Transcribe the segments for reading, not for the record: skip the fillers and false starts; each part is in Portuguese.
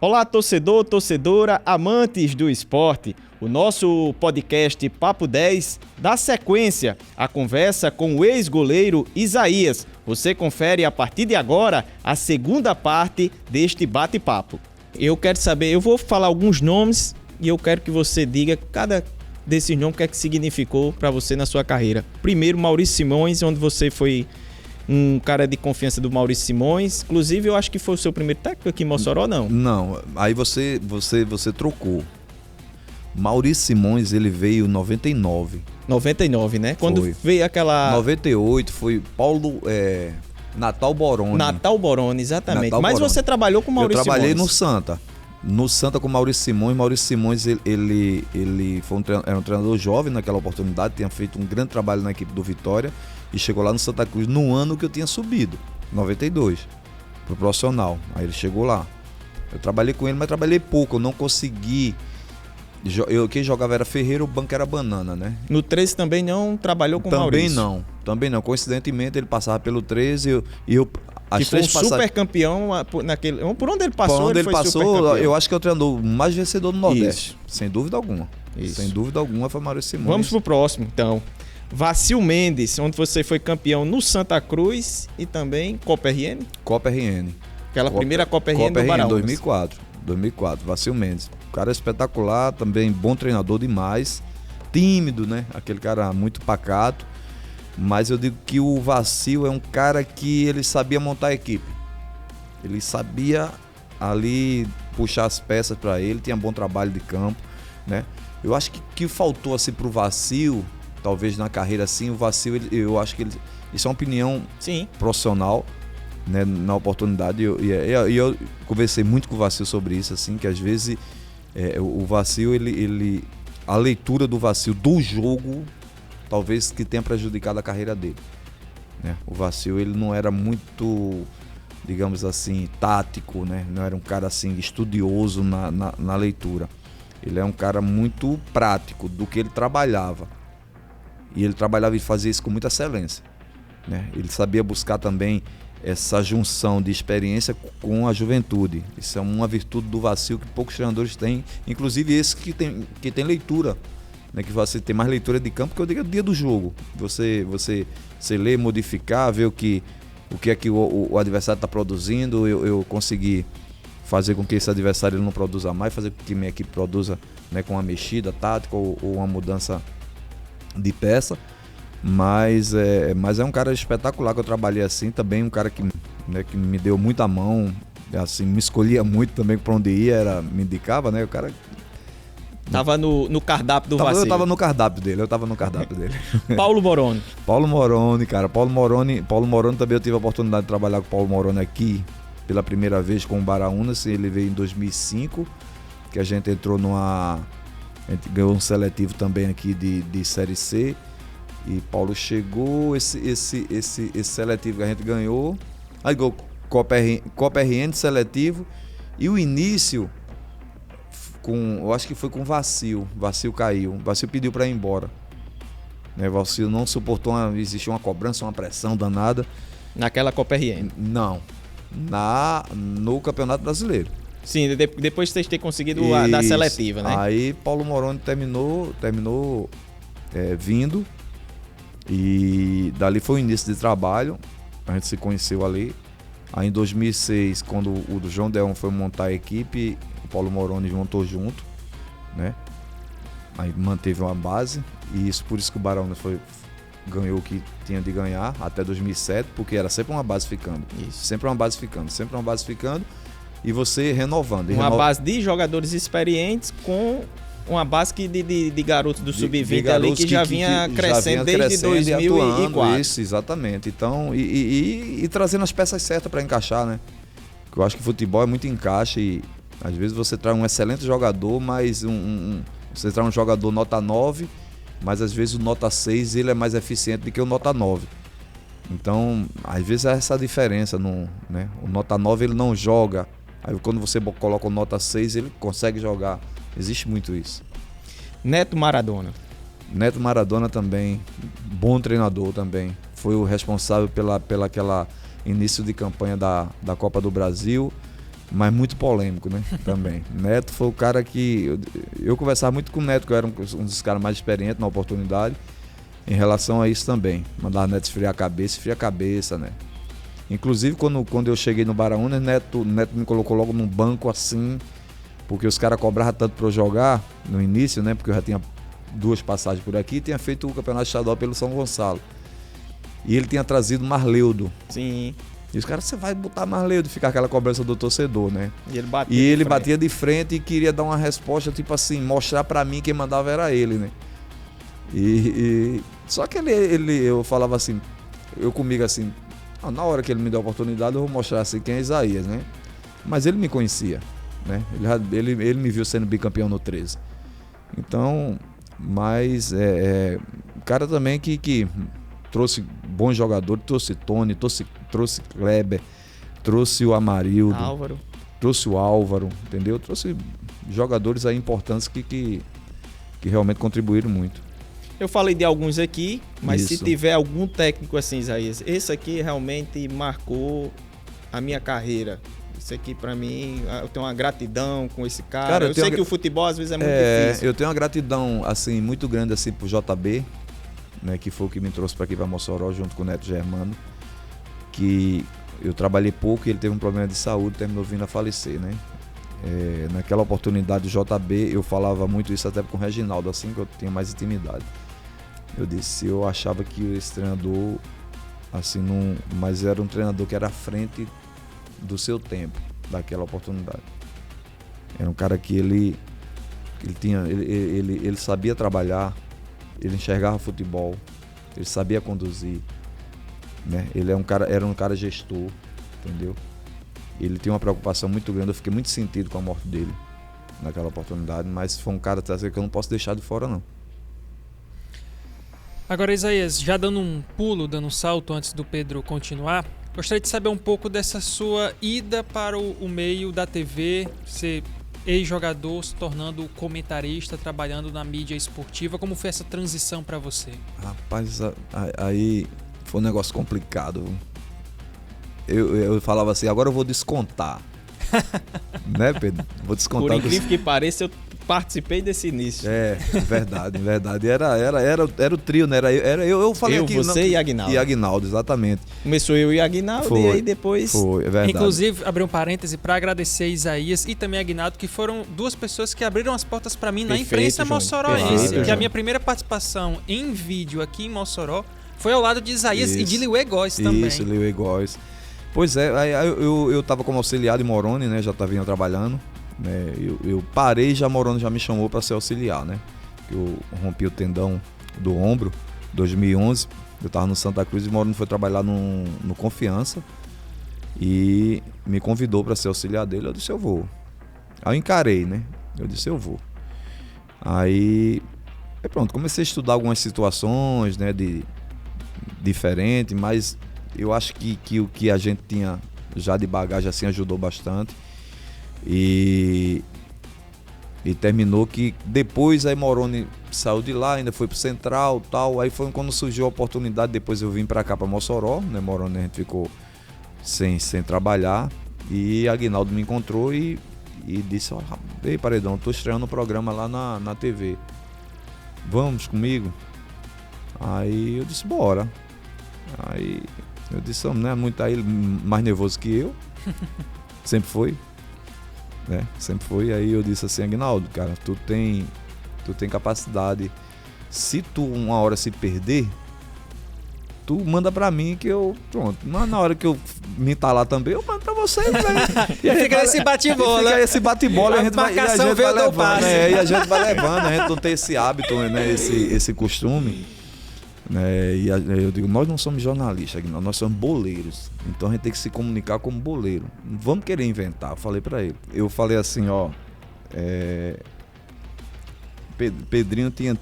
Olá, torcedor, torcedora, amantes do esporte. O nosso podcast Papo 10 dá sequência à conversa com o ex-goleiro Isaías. Você confere a partir de agora a segunda parte deste bate-papo. Eu quero saber, eu vou falar alguns nomes e eu quero que você diga cada desses nomes o que é que significou para você na sua carreira. Primeiro, Maurício Simões, onde você foi um cara de confiança do Maurício Simões. Inclusive, eu acho que foi o seu primeiro técnico aqui em Mossoró, não? Não, aí você trocou. Maurício Simões, ele veio em 99. 99, né? Quando Foi. veio aquela... 98 foi Natal Boroni. Natal Boroni, exatamente. Natal Mas Boroni. você trabalhou com o Maurício Simões. Eu trabalhei no Santa. No Santa com o Maurício Simões. Maurício Simões, ele foi era um treinador jovem naquela oportunidade, tinha feito um grande trabalho na equipe do Vitória e chegou lá no Santa Cruz no ano que eu tinha subido, 92, pro profissional. Aí ele chegou lá. Eu trabalhei com ele, mas trabalhei pouco, eu não consegui. Quem jogava era Ferreira, o banco era Banana, né? No 13 também não trabalhou com o Maurício? Também não. Coincidentemente, ele passava pelo 13 e eu que foi um super campeão naquele... Por onde ele passou, por onde ele passou, super campeão. Eu acho que é o treinador mais vencedor do Nordeste. Isso. Sem dúvida alguma. Isso. Sem dúvida alguma foi Maurício Simões. Vamos pro próximo, então. Vacil Mendes, onde você foi campeão no Santa Cruz e também Copa RN? Copa RN. Primeira Copa RN do Baraunas. 2004, Vacil Mendes. Cara espetacular, também bom treinador demais. Tímido, né? Aquele cara muito pacato. Mas eu digo que o Vacil é um cara que ele sabia montar a equipe. Ele sabia ali puxar as peças para ele, tinha bom trabalho de campo, né? Eu acho que faltou assim pro Vacil, talvez na carreira assim, o Vacil, eu acho que ele, isso é uma opinião profissional, né, na oportunidade. Eu conversei muito com o Vacil sobre isso, assim, que às vezes o Vacil, a leitura do Vacil do jogo talvez que tenha prejudicado a carreira dele, né? O Vacil, ele não era muito, digamos assim, tático, né? Não era um cara assim estudioso na leitura. Ele é um cara muito prático do que ele trabalhava. E ele trabalhava e fazia isso com muita excelência, né? Ele sabia buscar também essa junção de experiência com a juventude. Isso é uma virtude do Vacil que poucos treinadores têm, inclusive esse que tem leitura, né, que você tem mais leitura de campo, que eu digo é o dia do jogo. Você ler, modificar, ver o que é que o adversário está produzindo, eu conseguir fazer com que esse adversário ele não produza mais, fazer com que minha equipe produza, né, com uma mexida tática ou uma mudança de peça. Mas é um cara espetacular que eu trabalhei assim, também um cara que me deu muita mão, assim, me escolhia muito também para onde ia, me indicava, né, o cara... Tava no cardápio do Vacil. Eu tava no cardápio dele. Paulo Moroni. Paulo Moroni, cara. Paulo Moroni também eu tive a oportunidade de trabalhar com o Paulo Moroni aqui pela primeira vez com o Baraunas. Ele veio em 2005, que a gente entrou a gente ganhou um seletivo também aqui de Série C. E Paulo chegou, esse seletivo que a gente ganhou. Aí ganhou Copa RN seletivo. E o início... eu acho que foi com o Vacil. Vacil caiu. Vacil pediu para ir embora, né? Vacil não suportou, existia uma cobrança, uma pressão danada. Naquela Copa RN? Não. No Campeonato Brasileiro. Sim, depois de vocês terem conseguido da seletiva, né? Aí Paulo Moroni terminou vindo. E dali foi o início de trabalho. A gente se conheceu ali. Aí em 2006, quando o João Deon foi montar a equipe, o Paulo Moroni montou junto, né? Aí manteve uma base, e por isso que o Baraunas ganhou o que tinha de ganhar até 2007, porque era sempre uma base ficando. Isso. Sempre uma base ficando, e você renovando. Base de jogadores experientes com uma base de garotos do Sub-20 ali que já vinha crescendo desde 2004. Isso, exatamente. Então, e trazendo as peças certas para encaixar, né? Porque eu acho que futebol é muito encaixe e às vezes você traz um excelente jogador, mas você traz um jogador nota 9, mas às vezes o nota 6 ele é mais eficiente do que o nota 9. Então, às vezes é essa diferença, né? O nota 9 ele não joga, aí quando você coloca o nota 6 ele consegue jogar. Existe muito isso. Neto Maradona. Neto Maradona também, bom treinador também. Foi o responsável pela aquela início de campanha da Copa do Brasil. mas muito polêmico, né? Também. Neto foi o cara que... Eu conversava muito com o Neto, que eu era um dos caras mais experientes na oportunidade, em relação a isso também. Mandar Neto esfriar a cabeça, né? Inclusive, quando eu cheguei no Baraunas, Neto me colocou logo num banco assim, porque os caras cobravam tanto pra eu jogar no início, né? Porque eu já tinha 2 passagens por aqui e tinha feito o campeonato estadual pelo São Gonçalo. E ele tinha trazido Marleudo. Sim. E os caras, você vai botar Marleudo, ficar aquela cobrança do torcedor, né? E ele batia de frente e queria dar uma resposta, tipo assim, mostrar pra mim quem mandava era ele, né? Só que eu falava assim, eu comigo assim, na hora que ele me der a oportunidade eu vou mostrar assim quem é Isaías, né? Mas ele me conhecia, né? Ele me viu sendo bicampeão no 13. Então, mas o cara também que trouxe bons jogadores, trouxe Tony, trouxe Kleber, trouxe o Amarildo, trouxe o Álvaro, entendeu? Trouxe jogadores aí importantes que realmente contribuíram muito. Eu falei de alguns aqui, mas Isso. se tiver algum técnico assim, Isaías, esse aqui realmente marcou a minha carreira. Isso aqui pra mim, eu tenho uma gratidão com esse cara. Eu sei que o futebol às vezes é muito difícil. Eu tenho uma gratidão assim muito grande assim pro JB, né, que foi o que me trouxe para aqui para Mossoró junto com o Neto Germano, que eu trabalhei pouco e ele teve um problema de saúde, terminou vindo a falecer, né? Naquela oportunidade do JB eu falava muito isso até com o Reginaldo, assim que eu tinha mais intimidade. Eu disse, eu achava que esse treinador assim mas era um treinador que era à frente do seu tempo, daquela oportunidade. Era um cara que ele sabia trabalhar, ele enxergava futebol, ele sabia conduzir, né? Ele era um cara gestor, entendeu? Ele tinha uma preocupação muito grande, eu fiquei muito sentido com a morte dele naquela oportunidade, mas foi um cara que eu não posso deixar de fora, não. Agora, Isaías, já dando um salto antes do Pedro continuar, gostaria de saber um pouco dessa sua ida para o meio da TV, ser ex-jogador, se tornando comentarista, trabalhando na mídia esportiva. Como foi essa transição para você? Rapaz, aí foi um negócio complicado. Eu falava assim, agora eu vou descontar. Né, Pedro? Vou descontar. Por incrível que pareça, eu participei desse início. Verdade. Era o trio, né? Era eu falei aqui. Você e Aguinaldo. E Aguinaldo, exatamente. Começou eu e Aguinaldo e aí depois... Foi, é verdade. Inclusive, abri um parêntese para agradecer Isaías e também Aguinaldo, que foram 2 pessoas que abriram as portas para mim na imprensa mossoroense. Que a minha primeira participação em vídeo aqui em Mossoró foi ao lado de Isaías e de Liuê Góes também. Isso, Liuê Góes. Pois é, aí eu tava como auxiliar de Moroni, né? Já vinha trabalhando. Né? Eu parei e Moroni já me chamou para ser auxiliar, né? Eu rompi o tendão do ombro em 2011. Eu tava no Santa Cruz e Moroni foi trabalhar no Confiança e me convidou para ser auxiliar dele. Eu disse, eu vou. Aí eu encarei, né? Eu disse, eu vou. Aí pronto, comecei a estudar algumas situações, né? Diferente, mas eu acho que o que a gente tinha já de bagagem assim ajudou bastante. E terminou que depois aí Moroni saiu de lá, ainda foi pro Central e tal. Aí foi quando surgiu a oportunidade, depois eu vim pra cá, pra Mossoró, né? Moroni a gente ficou sem trabalhar. E Aguinaldo me encontrou e disse, ei Paredão, tô estreando um programa lá na TV. Vamos comigo? Aí eu disse, bora. Aí eu disse, não é muito aí mais nervoso que eu. Sempre foi. Né? Sempre foi. Aí eu disse assim, Aguinaldo, cara, tu tem capacidade. Se tu uma hora se perder, tu manda pra mim que eu, pronto. Mas na hora que eu me entalar também, eu mando pra você, velho. E fica esse bate-bola. Fica esse bate-bola, a gente vai levando, né? E a gente vai levando, a gente não tem esse hábito, né? Esse costume. E eu digo, nós não somos jornalistas, nós somos boleiros, então a gente tem que se comunicar como boleiro, não vamos querer inventar. Eu falei pra ele, eu falei assim, Pedrinho tinha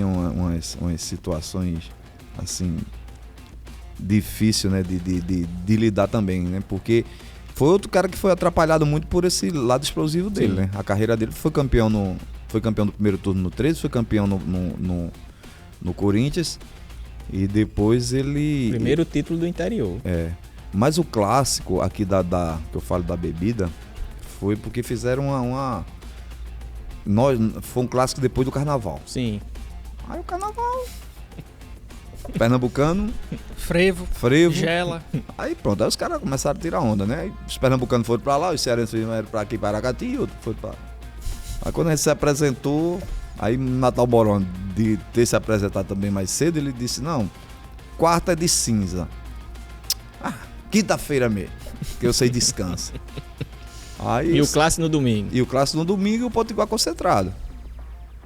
umas situações assim difícil, né, de lidar também, né, porque foi outro cara que foi atrapalhado muito por esse lado explosivo dele. Sim. Né, a carreira dele foi campeão do primeiro turno no 13, foi campeão no Corinthians. E depois ele... Primeiro título do interior. Mas o clássico aqui que eu falo da bebida, Foi porque fizeram foi um clássico depois do Carnaval. Sim. Aí o Carnaval... Pernambucano... Frevo. Gela. Aí pronto, aí os caras começaram a tirar onda, né? Aí os pernambucanos foram pra lá, os cearenses vieram pra aqui, para Aracati, e outros foram pra... Aí quando a gente se apresentou, aí Natal Borão, de ter se apresentado também mais cedo, ele disse, não, quarta é de cinza. Quinta-feira mesmo, que eu sei descansa. Aí, E o clássico no domingo. E o clássico no domingo e o Potiguar concentrado.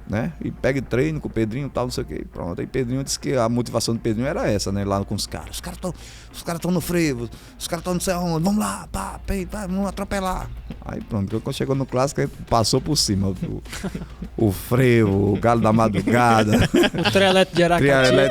Né? E pega treino com o Pedrinho e tal, não sei o que. Pronto. Aí Pedrinho disse que a motivação do Pedrinho era essa, né? Lá com os caras. Os caras estão no frevo, os caras estão não sei onde, vamos lá, pá, vamos atropelar. Aí pronto, quando chegou no clássico, aí passou por cima. O frevo, o galo da madrugada. O triatleta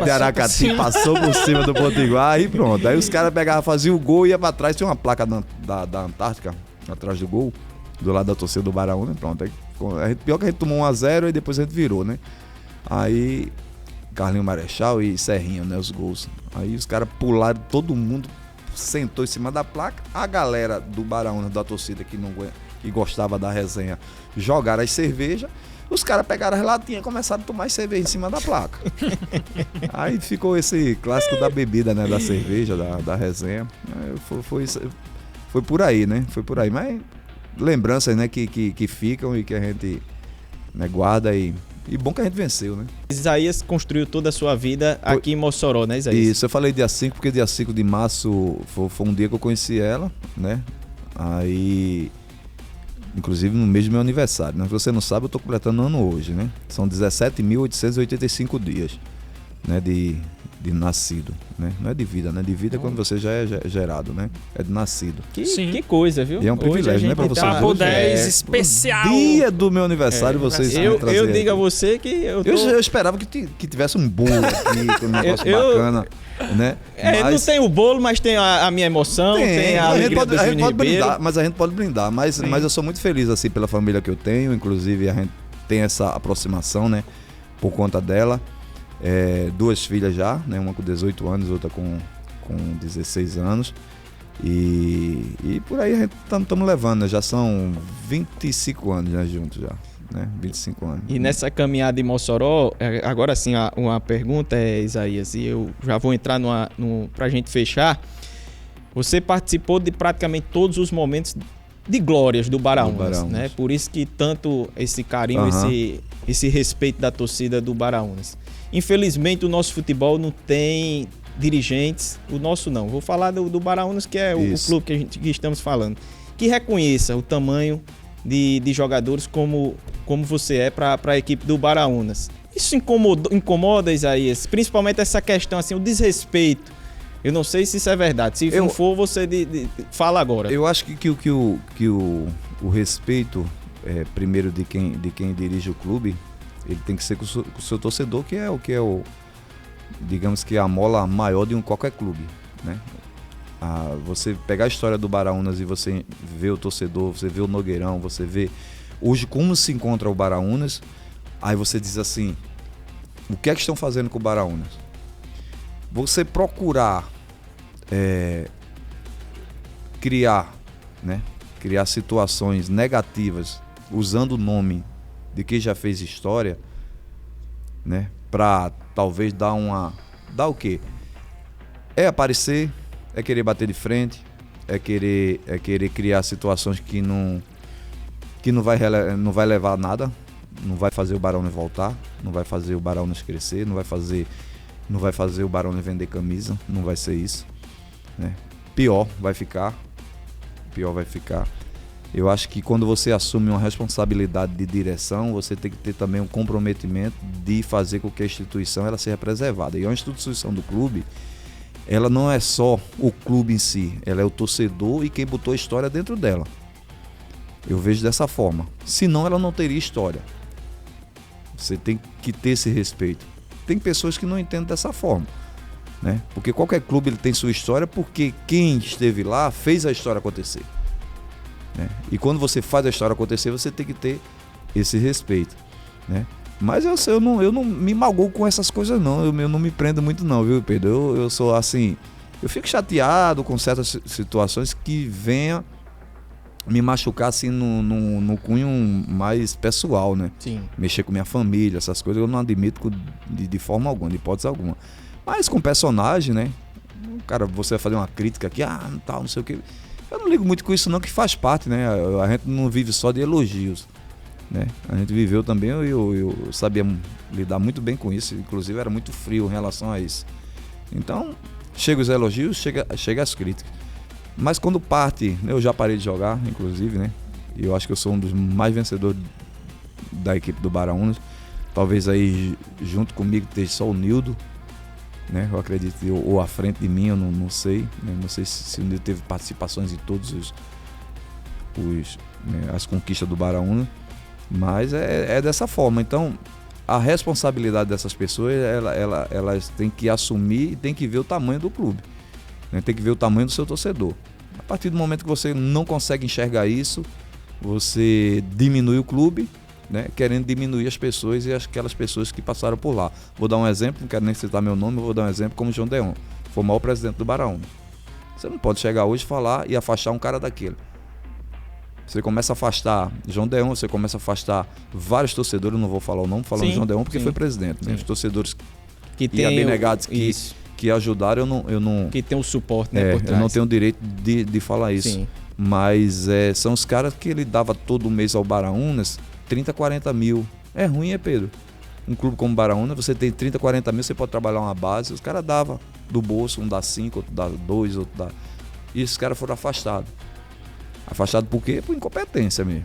de Aracati. Passou por cima do Potiguar, aí pronto. Aí os caras pegavam, faziam o gol e ia pra trás. Tinha uma placa da Antártica, atrás do gol, do lado da torcida do Baraúna, pronto. Aí, pior que a gente tomou 1-0 e depois a gente virou, né? Aí Carlinho Marechal e Serrinho, né? Os gols. Aí os caras pularam, todo mundo sentou em cima da placa. A galera do Baraúna, da torcida que gostava da resenha, jogaram as cervejas. Os caras pegaram as latinhas e começaram a tomar cerveja em cima da placa. Aí ficou esse clássico da bebida, né? Da cerveja, da resenha. Foi por aí, né? Foi por aí. Mas lembranças, né, que ficam e que a gente, né, guarda e bom que a gente venceu, né? Isaías construiu toda a sua vida aqui em Mossoró, né, Isaías? Isso, eu falei dia 5 porque dia 5 de março foi um dia que eu conheci ela, né? Aí, inclusive no mês do meu aniversário, né? Se você não sabe, eu tô completando ano hoje, né? São 17.885 dias, né, de nascido, né? Não é de vida, né? De vida é quando você já é gerado, né? É de nascido. Que coisa, viu? E é um privilégio, né? Pra você. Papo 10 especial. Dia do meu aniversário, vocês eu digo a você que eu esperava que tivesse um bolo aqui, um negócio bacana, né? Não tem o bolo, mas tem a minha emoção, tem a alegria do Júnior Ribeiro. Mas a gente pode brindar, mas eu sou muito feliz, assim, pela família que eu tenho, inclusive a gente tem essa aproximação, né? Por conta dela. 2 filhas já, né? Uma com 18 anos, outra com 16 anos. E por aí a gente estamos levando, né? Já são 25 anos já juntos já, né? 25 anos. E nessa caminhada em Mossoró, agora sim, uma pergunta Isaías, e eu já vou entrar pra gente fechar. Você participou de praticamente todos os momentos de glórias do Baraúnas, né? Por isso que tanto esse carinho, esse respeito da torcida do Baraúnas. Infelizmente o nosso futebol não tem dirigentes, o nosso não. Vou falar do Baraúnas, que é o clube que estamos falando, que reconheça o tamanho de jogadores como você é para a equipe do Baraúnas. Isso incomoda, Isaías? Principalmente essa questão, assim, o desrespeito. Eu não sei se isso é verdade. Se não for, você fala agora. Eu acho que o respeito, primeiro de quem dirige o clube, ele tem que ser com o seu torcedor, que é o digamos que a mola maior de qualquer clube, né? Você pegar a história do Baraúnas e você vê o torcedor, você vê o Nogueirão, você vê hoje como se encontra o Baraúnas, aí você diz assim, o que é que estão fazendo com o Baraúnas? Você procurar criar situações negativas usando o nome de quem já fez história, né? Pra talvez dar o quê? É aparecer, é querer bater de frente, é querer criar situações que não vai levar a nada, não vai fazer o Baraúnas voltar, não vai fazer o Baraúnas crescer, não vai fazer o Baraúnas vender camisa, não vai ser isso, né? Pior vai ficar. Eu acho que quando você assume uma responsabilidade de direção, você tem que ter também um comprometimento de fazer com que a instituição ela seja preservada. E a instituição do clube, ela não é só o clube em si, ela é o torcedor e quem botou a história dentro dela. Eu vejo dessa forma. Senão ela não teria história. Você tem que ter esse respeito. Tem pessoas que não entendem dessa forma, né? Porque qualquer clube ele tem sua história porque quem esteve lá fez a história acontecer. E quando você faz a história acontecer, você tem que ter esse respeito, né? Mas eu não me magoo com essas coisas não, eu não me prendo muito não, viu, Pedro? Eu sou assim, eu fico chateado com certas situações que venha me machucar assim no cunho mais pessoal, né? Sim. Mexer com minha família, essas coisas, eu não admito de forma alguma, de hipótese alguma. Mas com personagem, né? Cara, você vai fazer uma crítica aqui, tal, não sei o que. Eu não ligo muito com isso não, que faz parte, né? A gente não vive só de elogios, né? A gente viveu também, eu sabia lidar muito bem com isso, inclusive era muito frio em relação a isso. Então, chega os elogios, chega as críticas. Mas quando parte, eu já parei de jogar, inclusive, né? E eu acho que eu sou um dos mais vencedores da equipe do Baraunas. Talvez aí junto comigo esteja só o Nildo, né? Eu acredito, ou à frente de mim, eu não sei, né? Não sei se o Nildo teve participações em todos né, as conquistas do Baraunas, mas é dessa forma. Então, a responsabilidade dessas pessoas, elas têm que assumir e têm que ver o tamanho do clube, né? Tem que ver o tamanho do seu torcedor. A partir do momento que você não consegue enxergar isso, você diminui o clube, né? Querendo diminuir as pessoas e aquelas pessoas que passaram por lá. Vou dar um exemplo, não quero nem citar meu nome, vou dar um exemplo como João Deon, foi o maior presidente do Baraunas. Você não pode chegar hoje e falar e afastar um cara daquele. Você começa a afastar João Deon, você começa a afastar vários torcedores, não vou falar o nome, falando João Deon porque foi presidente, né? Os torcedores que abnegados que ajudaram, eu não que tem o suporte, né, por trás. Eu não tenho o direito de falar isso. Sim. Mas são os caras que ele dava todo mês ao Baraunas 30, 40 mil. É ruim, Pedro? Um clube como Baraunas, você tem 30, 40 mil, você pode trabalhar uma base, os caras davam do bolso, um dá 5, outro dá 2, outro dá... E esses caras foram afastados. Afastados por quê? Por incompetência mesmo.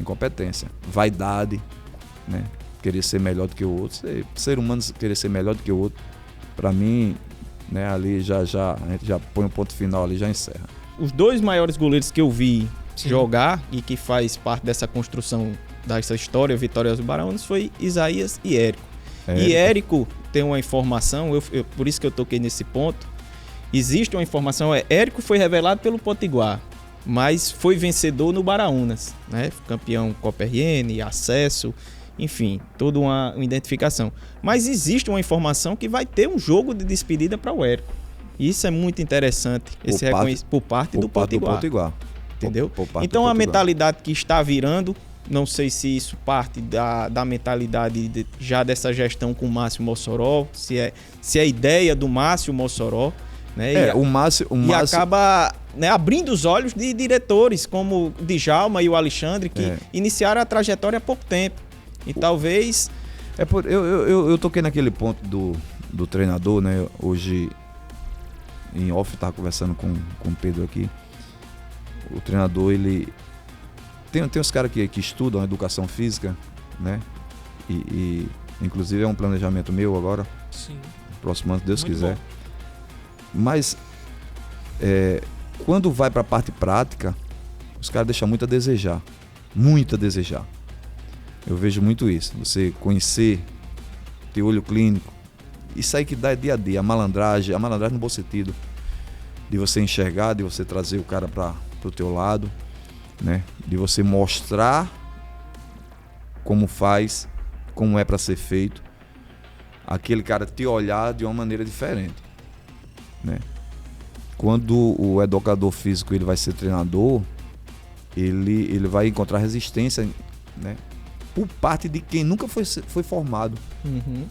Incompetência. Vaidade, né? Querer ser melhor do que o outro. Ser humano querer ser melhor do que o outro, pra mim, né, ali a gente já põe um ponto final ali, já encerra. Os dois maiores goleiros que eu vi jogar e que faz parte dessa construção dessa história vitoriosa do Baraunas foi Isaías e Érico. E Érico tem uma informação, por isso que eu toquei nesse ponto. Existe uma informação, Érico foi revelado pelo Potiguar, mas foi vencedor no Baraunas, né? Campeão Copa RN, acesso, enfim, toda uma identificação. Mas existe uma informação que vai ter um jogo de despedida para o Érico. Isso é muito interessante, por parte do Potiguar. Entendeu? Então a mentalidade que está virando, não sei se isso parte da mentalidade já dessa gestão com o Márcio Mossoró, se é ideia do Márcio Mossoró, né? O Márcio acaba, né, abrindo os olhos de diretores como o Djalma e o Alexandre, que iniciaram a trajetória há pouco tempo. E talvez... Eu toquei naquele ponto do treinador, né? Hoje, em off, estava conversando com o Pedro aqui. O treinador, ele... Tem os caras que estudam educação física, né? E inclusive é um planejamento meu agora. Sim. Próximo ano, se Deus Muito quiser. Bom. Mas quando vai para a parte prática, os caras deixam muito a desejar. Muito a desejar. Eu vejo muito isso. Você conhecer, ter olho clínico. Isso aí que dá dia a dia. A malandragem no bom sentido. De você enxergar, de você trazer o cara para o teu lado, né? De você mostrar como faz, como é para ser feito. Aquele cara te olhar de uma maneira diferente, né? Quando o educador físico ele vai ser treinador, ele vai encontrar resistência, né? Por parte de quem nunca foi formado. Uhum.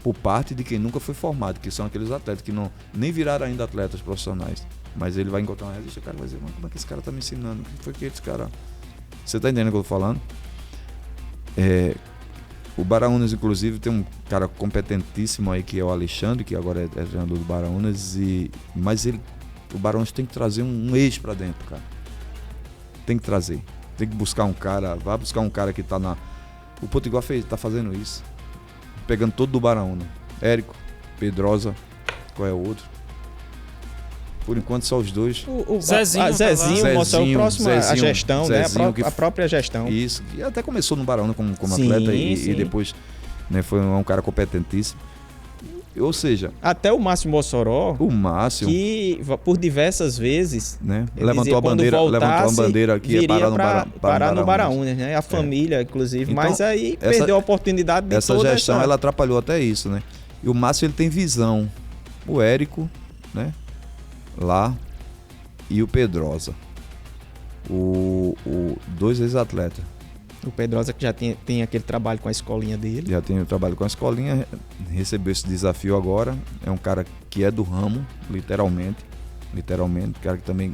Por parte de quem nunca foi formado, que são aqueles atletas que nem viraram ainda atletas profissionais. Mas ele vai encontrar uma resistência, o cara vai dizer, mas como é que esse cara tá me ensinando? O que foi que esse cara... Você tá entendendo o que eu tô falando? O Baraunas, inclusive, tem um cara competentíssimo aí, que é o Alexandre, que agora é treinador do Baraunas, mas o Baraunas tem que trazer um eixo pra dentro, cara. Tem que trazer. Tem que buscar um cara, vai buscar um cara que tá na... O Potiguar tá fazendo isso. Pegando todo do Baraunas. Érico, Pedrosa, qual é o outro? Por enquanto só os dois. Zezinho, o próximo a gestão, Zezinho, né? A própria gestão. Isso, e até começou no Baraunas como atleta e depois, né, foi um cara competentíssimo. Ou seja... Até o Márcio Mossoró, que por diversas vezes, né, levantou a bandeira aqui e parar no Baraunas, né? A família, inclusive. Então, mas aí perdeu a oportunidade de essa gestão, ela atrapalhou até isso, né? E o Márcio, ele tem visão. O Érico, né? Lá, e o Pedrosa. Dois ex-atletas. O Pedrosa que já tem aquele trabalho com a escolinha dele. Já tem o trabalho com a escolinha, recebeu esse desafio agora. É um cara que é do ramo, literalmente. Cara que também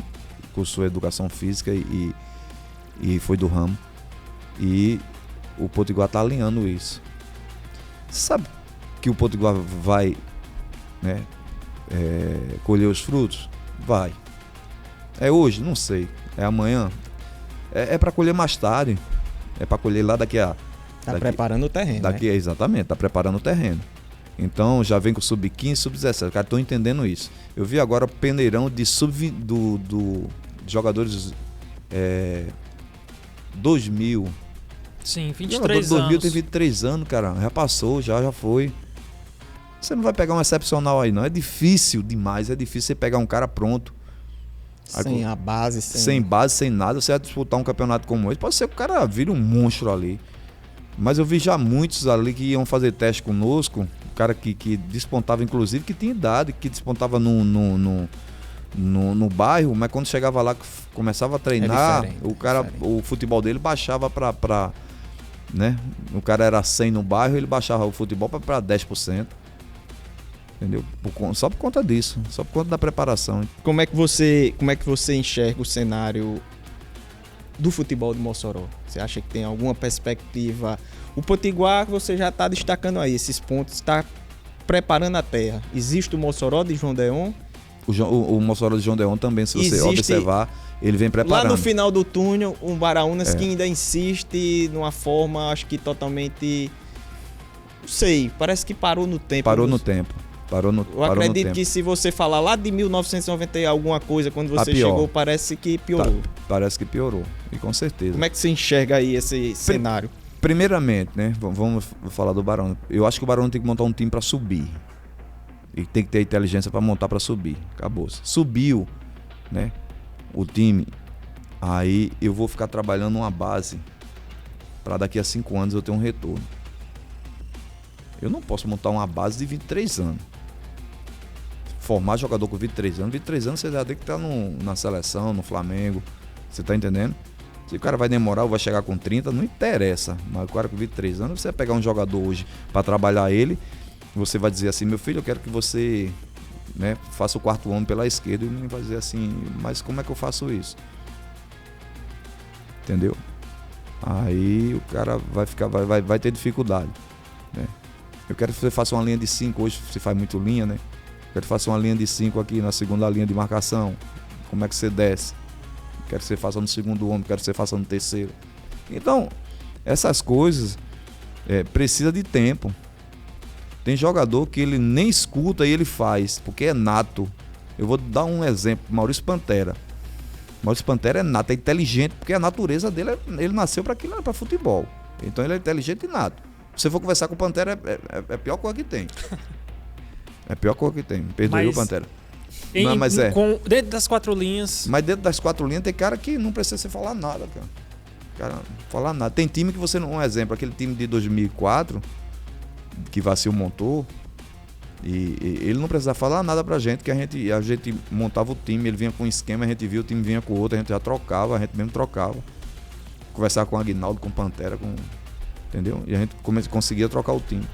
cursou educação física e foi do ramo. E o Potiguar está alinhando isso. Sabe que o Potiguar vai, né, colher os frutos? Vai. É hoje? Não sei. É amanhã? É para colher mais tarde. É para colher lá daqui a... Preparando o terreno, né? Exatamente, tá preparando o terreno. Então já vem com sub-15, sub-17. Os caras estão entendendo isso. Eu vi agora o peneirão de do jogadores 2000. Sim, 23 jogador anos. 2000 tem 23 anos, cara. Já passou, já foi. Você não vai pegar um excepcional aí, não. É difícil demais. É difícil você pegar um cara pronto. Sem a base, sem base, sem nada. Você vai disputar um campeonato como esse. Pode ser que o cara vire um monstro ali. Mas eu vi já muitos ali que iam fazer teste conosco. O cara que despontava, inclusive, que tinha idade, que despontava no bairro, mas quando chegava lá, começava a treinar, o futebol dele baixava pra né? O cara era 100 no bairro, ele baixava o futebol para 10%. Entendeu? Só por conta disso, só por conta da preparação. Como é que você enxerga o cenário do futebol de Mossoró? Você acha que tem alguma perspectiva? O Potiguar, você já está destacando aí esses pontos, está preparando a terra. Existe o Mossoró de João Deon? O Mossoró de João Deon também, se você observar, ele vem preparando. Lá no final do túnel, um Baraunas que ainda insiste numa forma, acho que totalmente... Não sei, parece que parou no tempo. Eu acredito que se você falar lá de 1990 e alguma coisa, quando você chegou, parece que piorou. Parece que piorou, e com certeza. Como é que você enxerga aí esse cenário? Primeiramente, né, vamos falar do Barão. Eu acho que o Barão tem que montar um time para subir. E tem que ter inteligência para montar para subir. Acabou. Subiu, né, o time, aí eu vou ficar trabalhando uma base para daqui a 5 anos eu ter um retorno. Eu não posso montar uma base de 23 anos. Formar jogador com 23 anos. 23 anos você já tem que estar na seleção, no Flamengo. Você tá entendendo? Se o cara vai demorar ou vai chegar com 30, não interessa. Mas o cara com 23 anos, você vai pegar um jogador hoje para trabalhar ele, você vai dizer assim, meu filho, eu quero que você, né, faça o quarto homem pela esquerda. E o menino vai dizer assim, mas como é que eu faço isso? Entendeu? Aí o cara vai ter dificuldade, né? Eu quero que você faça uma linha de 5, hoje você faz muito linha, né? Eu quero que você faça uma linha de 5 aqui na segunda linha de marcação. Como é que você desce? Eu quero que você faça no segundo homem, quero que você faça no terceiro. Então, essas coisas precisa de tempo. Tem jogador que ele nem escuta e ele faz, porque é nato. Eu vou dar um exemplo, Maurício Pantera. Maurício Pantera é nato, é inteligente, porque a natureza dele, ele nasceu para aquilo, para futebol. Então ele é inteligente e nato. Se você for conversar com o Pantera, é a pior coisa que tem. É a pior coisa que tem. Perdoe o Pantera. Dentro das 4 linhas... Mas dentro das 4 linhas tem cara que não precisa você falar nada, cara. Falar nada. Tem time que você não... Um exemplo, aquele time de 2004, que Vacil montou, e ele não precisava falar nada pra gente, que a gente montava o time, ele vinha com um esquema, a gente via, o time vinha com o outro, a gente já trocava, a gente mesmo trocava. Conversar com o Aguinaldo, com o Pantera, entendeu? E a gente conseguia trocar o time.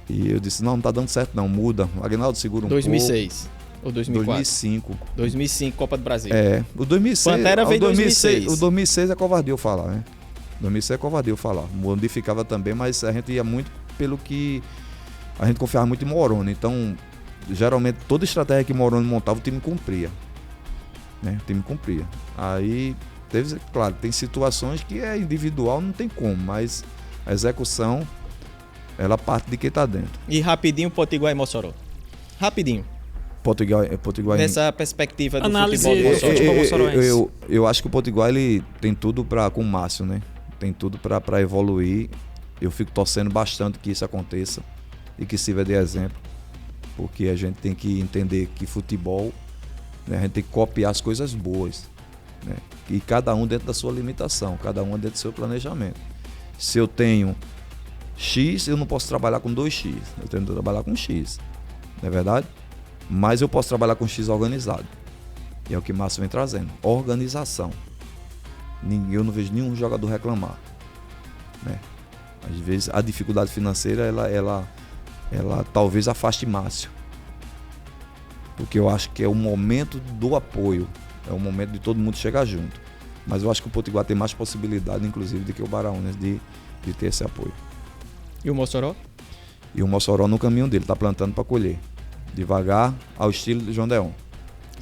E eu disse, não tá dando certo não, muda. O Aguinaldo segura 2006 ou 2004? 2005. 2005, Copa do Brasil. O 2006... Pantera veio 2006. O 2006 é covardia eu falar, né? 2006 é covardia eu falar. Modificava também, mas a gente ia muito pelo que... A gente confiava muito em Moroni. Então, geralmente, toda estratégia que Moroni montava, o time cumpria. Né? O time cumpria. Aí... Claro, tem situações que é individual, não tem como, mas a execução, ela parte de quem está dentro. E rapidinho, Potiguar e Mossoró. Rapidinho. Potiguar nessa perspectiva do análise futebol moçoroense. Eu acho que o Potiguar, ele tem tudo com o Márcio, né? Tem tudo para evoluir. Eu fico torcendo bastante que isso aconteça e que sirva de exemplo, porque a gente tem que entender que futebol, né, a gente tem que copiar as coisas boas, né? E cada um dentro da sua limitação, cada um dentro do seu planejamento. Se eu tenho X, eu não posso trabalhar com 2X, eu tenho que trabalhar com X, não é verdade? Mas eu posso trabalhar com X organizado, e é o que Márcio vem trazendo, organização. eu não vejo nenhum jogador reclamar, né? Às vezes a dificuldade financeira ela talvez afaste Márcio, porque eu acho que é o momento do apoio, é o momento de todo mundo chegar junto. Mas eu acho que o Potiguar tem mais possibilidade, inclusive, do que o Baraunas de ter esse apoio. E o Mossoró? E o Mossoró no caminho dele, está plantando para colher. Devagar, ao estilo de João Deon.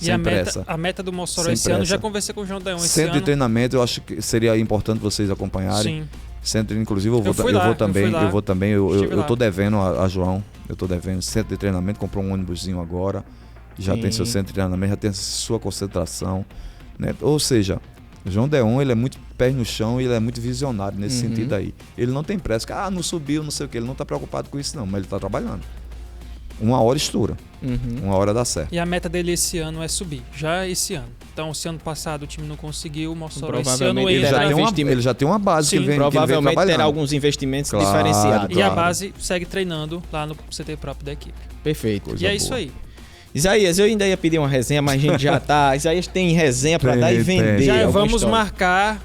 E Sem pressa. A meta do Mossoró Sem esse ano, pressa. já conversei com o João Deon esse Centro ano. de treinamento, eu acho que seria importante vocês acompanharem. Sim. Centro, inclusive, eu vou também. Estive Eu lá. tô devendo a João. Eu tô devendo centro de treinamento, comprou um ônibusinho agora. Já tem seu centro de treinamento, já tem sua concentração, né? Ou seja, o João Deon, ele é muito pé no chão e ele é muito visionário nesse sentido aí. Ele não tem pressa, que não subiu, não sei o que, ele não tá preocupado com isso não, mas ele tá trabalhando. Uma hora estoura, uma hora dá certo. E a meta dele esse ano é subir, já esse ano. Então, se ano passado o time não conseguiu, o Mossoró esse ano Provavelmente entra. Ele já tem uma base que Sim, ele vem Provavelmente trabalhando. terá alguns investimentos Claro. diferenciados. E a base segue treinando lá no CT próprio da equipe. Perfeito. Coisa E é boa. isso aí. Isaías, eu ainda ia pedir uma resenha, mas a gente já tá. Isaías tem resenha pra dar e vender. Já alguma vamos história. marcar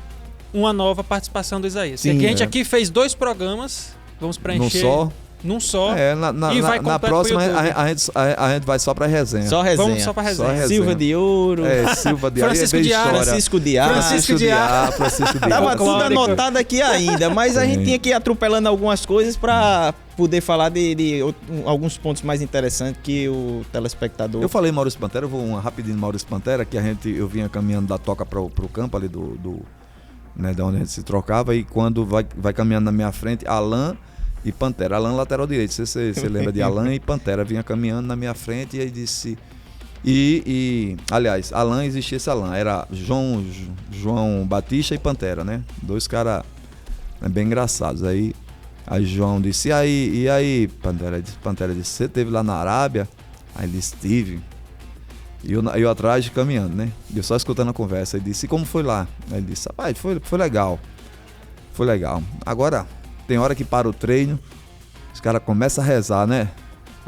uma nova participação do Isaías. Sim, Porque a gente é. aqui fez 2 programas, vamos preencher Num só. num só. E vai Na completo pro próxima YouTube. a gente vai só pra resenha. Só resenha. Vamos só pra resenha. Só resenha. Silva de Ouro, Silva de Francisco Aí é de Ar, história. Francisco de Ar. Francisco de Ar. Francisco de Tava Ar. tudo Folclórico. anotado aqui ainda, mas a gente tinha que ir atropelando algumas coisas pra poder falar de alguns pontos mais interessantes que o telespectador... Eu falei Maurício Pantera, eu vou rapidinho Maurício Pantera, que eu vinha caminhando da toca pro campo ali né, da onde a gente se trocava, e quando vai caminhando na minha frente, Alan e Pantera. Alan lateral direito, você lembra de Alan e Pantera, vinha caminhando na minha frente e aí disse... aliás, Alan, existia esse Alan, era João Batista e Pantera, né? 2 caras bem engraçados. Aí João disse, e aí, Pantera disse, você esteve lá na Arábia? Aí ele disse, estive. E eu atrás caminhando, né? E eu só escutando a conversa. Ele disse, e como foi lá? Aí ele disse, rapaz, foi legal. Foi legal. Agora, tem hora que para o treino, os caras começam a rezar, né?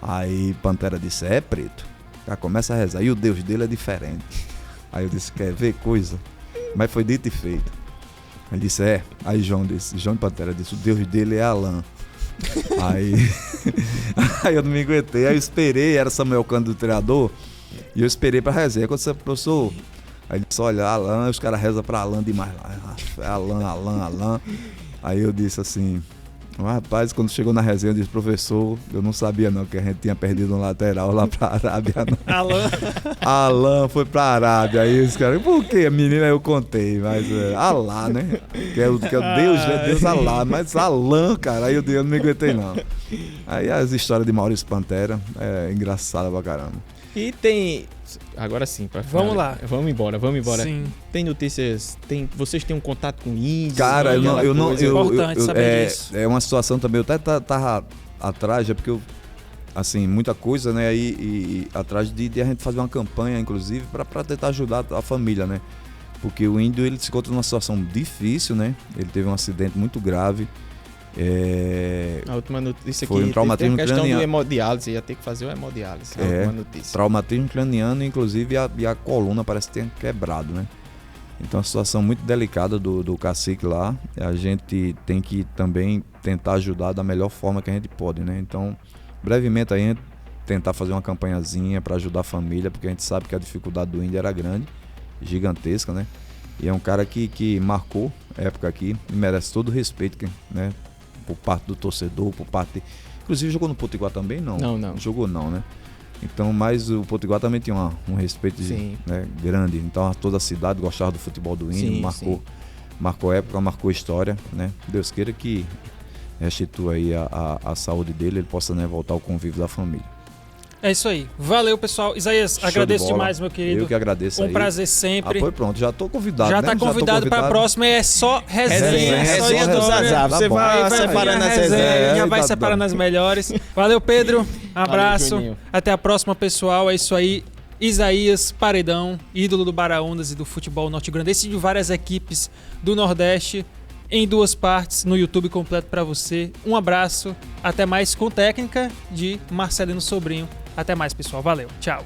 Aí Pantera disse, preto. O cara começa a rezar. E o Deus dele é diferente. Aí eu disse, quer ver coisa? Mas foi dito e feito. Ele disse, Aí João e Pantera disse, o Deus dele é Alan. Aí eu não me aguentei, aí eu esperei, era Samuel Cândido do treinador, e eu esperei pra resenha. Quando você, professor, aí ele disse, olha, Alan, os caras rezam pra Alan demais lá. Alan. Aí eu disse assim, rapaz, quando chegou na resenha, eu disse, professor, eu não sabia não que a gente tinha perdido um lateral lá pra Arábia, não. Alan foi pra Arábia. Aí os caras, por quê? A menina eu contei, mas Alá, né? Que é o Deus, né? Deus Alá, mas Alan, cara, aí eu não me aguentei não. Aí as histórias de Maurício Pantera é engraçada pra caramba. E tem... Agora sim, pra Vamos lá. Vamos embora. Sim. Tem notícias... Vocês têm um contato com índios? Cara, Importante saber disso. É uma situação também, eu até tava atrás, porque assim, muita coisa, né, e atrás de a gente fazer uma campanha, inclusive, para tentar ajudar a família, né, porque o índio, ele se encontra numa situação difícil, né, ele teve um acidente muito grave. A última notícia foi aqui um traumatismo tem a questão craniano. do hemodiálise, ia ter que fazer o hemodiálise, a última notícia. Traumatismo craniano, inclusive a coluna parece que tem quebrado, né. Então é uma situação muito delicada do cacique lá. A gente tem que também tentar ajudar da melhor forma que a gente pode, né. Então, brevemente aí a gente tentar fazer uma campanhazinha para ajudar a família, porque a gente sabe que a dificuldade do índio era grande, gigantesca, né. E é um cara que marcou época aqui e merece todo o respeito, né, por parte do torcedor, por parte... Inclusive jogou no Potiguar também? Não. Não. Jogou não, né? Então, mas o Potiguar também tinha um respeito né, grande. Então toda a cidade gostava do futebol do índio, marcou época, marcou história, né? Deus queira que restitua aí a saúde dele, ele possa, né, voltar ao convívio da família. É isso aí. Valeu, pessoal. Isaías, agradeço de bola. demais, meu querido. Eu que agradeço aí. Prazer sempre. Foi pronto, já tô convidado, Já né? tá convidado para a próxima e é só resenha. Resenha do Zazá. Você vai separando as resenhas. Já vai separando as melhores. Valeu, Pedro. Abraço. Juninho. Até a próxima, pessoal. É isso aí. Isaías Paredão, ídolo do Baraunas e do futebol norte-grandense e de várias equipes do Nordeste, em 2 partes, no YouTube completo para você. Um abraço. Até mais com técnica de Marcelino Sobrinho. Até mais, pessoal. Valeu. Tchau.